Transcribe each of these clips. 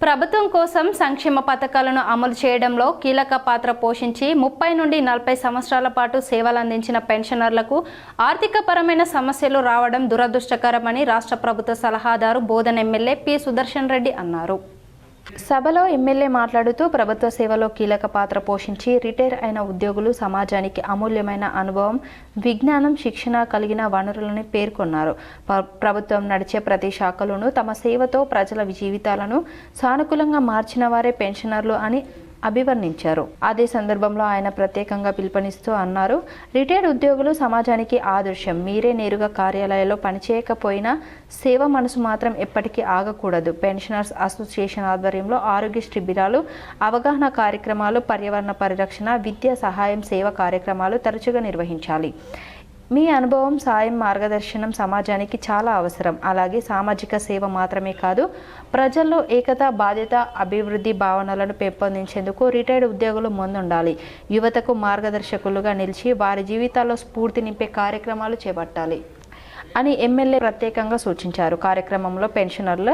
ప్రభుత్వం కోసం సంక్షేమ పథకాలను అమలు చేయడంలో కీలక పాత్ర పోషించి 30 నుండి 40 సంవత్సరాల పాటు సేవలందించిన పెన్షనర్లకు ఆర్థికపరమైన సమస్యలు రావడం దురదృష్టకరమని రాష్ట్ర ప్రభుత్వ సలహాదారు బోధన్ ఎమ్మెల్యే పి సుదర్శన్ రెడ్డి అన్నారు. సభలో ఎమ్మెల్యే మాట్లాడుతూ ప్రభుత్వ సేవలో కీలక పాత్ర పోషించి రిటైర్ అయిన ఉద్యోగులు సమాజానికి అమూల్యమైన అనుభవం, విజ్ఞానం, శిక్షణ కలిగిన వనరులని పేర్కొన్నారు. ప్రభుత్వం నడిచే ప్రతి శాఖలోనూ తమ సేవతో ప్రజల జీవితాలను సానుకూలంగా మార్చిన వారే పెన్షనర్లు అని అభివర్ణించారు. అదే సందర్భంలో ఆయన ప్రత్యేకంగా పిలుపునిస్తూ అన్నారు, రిటైర్డ్ ఉద్యోగులు సమాజానికి ఆదర్శం. మీరే నేరుగా కార్యాలయాల్లో పనిచేయకపోయినా సేవ మనసు మాత్రం ఎప్పటికీ ఆగకూడదు. పెన్షనర్స్ అసోసియేషన్ ఆధ్వర్యంలో ఆరోగ్య శిబిరాలు, అవగాహన కార్యక్రమాలు, పర్యావరణ పరిరక్షణ, విద్యా సహాయం, సేవ కార్యక్రమాలు తరచుగా నిర్వహించాలి. మీ అనుభవం, సాయం, మార్గదర్శనం సమాజానికి చాలా అవసరం. అలాగే సామాజిక సేవ మాత్రమే కాదు, ప్రజల్లో ఏకత, బాధ్యత, అభివృద్ధి భావనలను పెంపొందించేందుకు రిటైర్డ్ ఉద్యోగులు ముందుండాలి. యువతకు మార్గదర్శకులుగా నిలిచి వారి జీవితాల్లో స్ఫూర్తి నింపే కార్యక్రమాలు చేపట్టాలి అని ఎమ్మెల్యే ప్రత్యేకంగా సూచించారు. కార్యక్రమంలో పెన్షనర్ల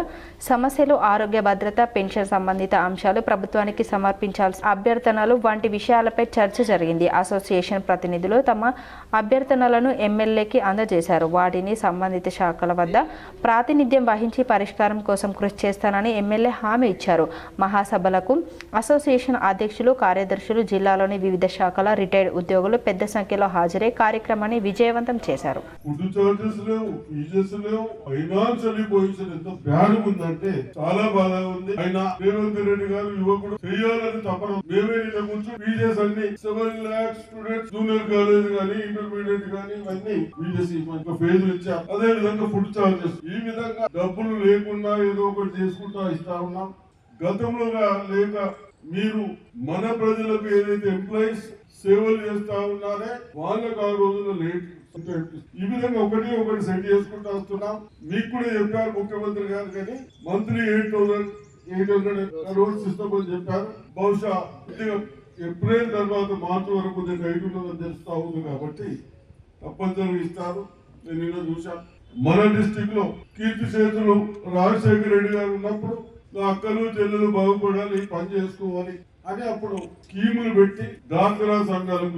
సమస్యలు, ఆరోగ్య భద్రత, పెన్షన్ సంబంధిత అంశాలు, ప్రభుత్వానికి సమర్పించాల్సిన అభ్యర్థనలు వంటి విషయాలపై చర్చ జరిగింది. అసోసియేషన్ ప్రతినిధులు తమ అభ్యర్థనలను ఎమ్మెల్యేకి అందజేశారు. వాటిని సంబంధిత శాఖల వద్ద ప్రాతినిధ్యం వహించి పరిష్కారం కోసం కృషి చేస్తానని ఎమ్మెల్యే హామీ ఇచ్చారు. మహాసభలకు అసోసియేషన్ అధ్యక్షులు, కార్యదర్శులు, జిల్లాలోని వివిధ శాఖల రిటైర్డ్ ఉద్యోగులు పెద్ద సంఖ్యలో హాజరై కార్యక్రమాన్ని విజయవంతం చేశారు. ఫైనాన్షియల్ పొజిషన్ ఎంత బ్యాడ్ ఉందంటే చాలా బాధగా ఉంది. ఆయన రేవంత్ రెడ్డి గారు యువకుడు చేయాలని తపన. మేమే కూర్చొని పీజెస్ అన్ని 7 lakhs స్టూడెంట్స్ జూనియర్ కాలేజ్ గానీ, ఇంటర్మీడియట్ గానీ అన్ని పీజెస్ ఫేజులు ఇచ్చాం. అదే విధంగా ఫుడ్ చార్జెస్, ఈ విధంగా డబ్బులు లేకుండా ఏదో ఒకటి చేసుకుంటా ఇస్తా ఉన్నాం. గతంలో లేక మీరు మన ప్రజలకు ఏదైతే ఎంప్లాయీస్ సేవలు చేస్తా ఉన్నారే వాళ్ళకు ఆ రోజుల్లో లేట్. ఈ విధంగా ఒకటి సెట్ చేసుకుంటూ వస్తున్నాం. మీకు కూడా చెప్పారు ముఖ్యమంత్రి గారు, కానీ మంత్లీ 8,800 crores సిస్టమ్ అని చెప్పారు. బహుశా ఏప్రిల్ తర్వాత మార్చి వరకు హైట్ ఉంటుందని తెలుస్తా ఉంది. కాబట్టి తప్పనిసరిగా ఇస్తారు. నేను నిన్న చూశాను, మన డిస్టిక్ లో కీర్తి చేతులు రాజశేఖర రెడ్డి గారు ఉన్నప్పుడు అక్కలు చెల్లెలు బాగుపడాలి, పని చేసుకోవాలి అని అప్పుడు స్కీములు పెట్టి డాక్రా సంఘాలకు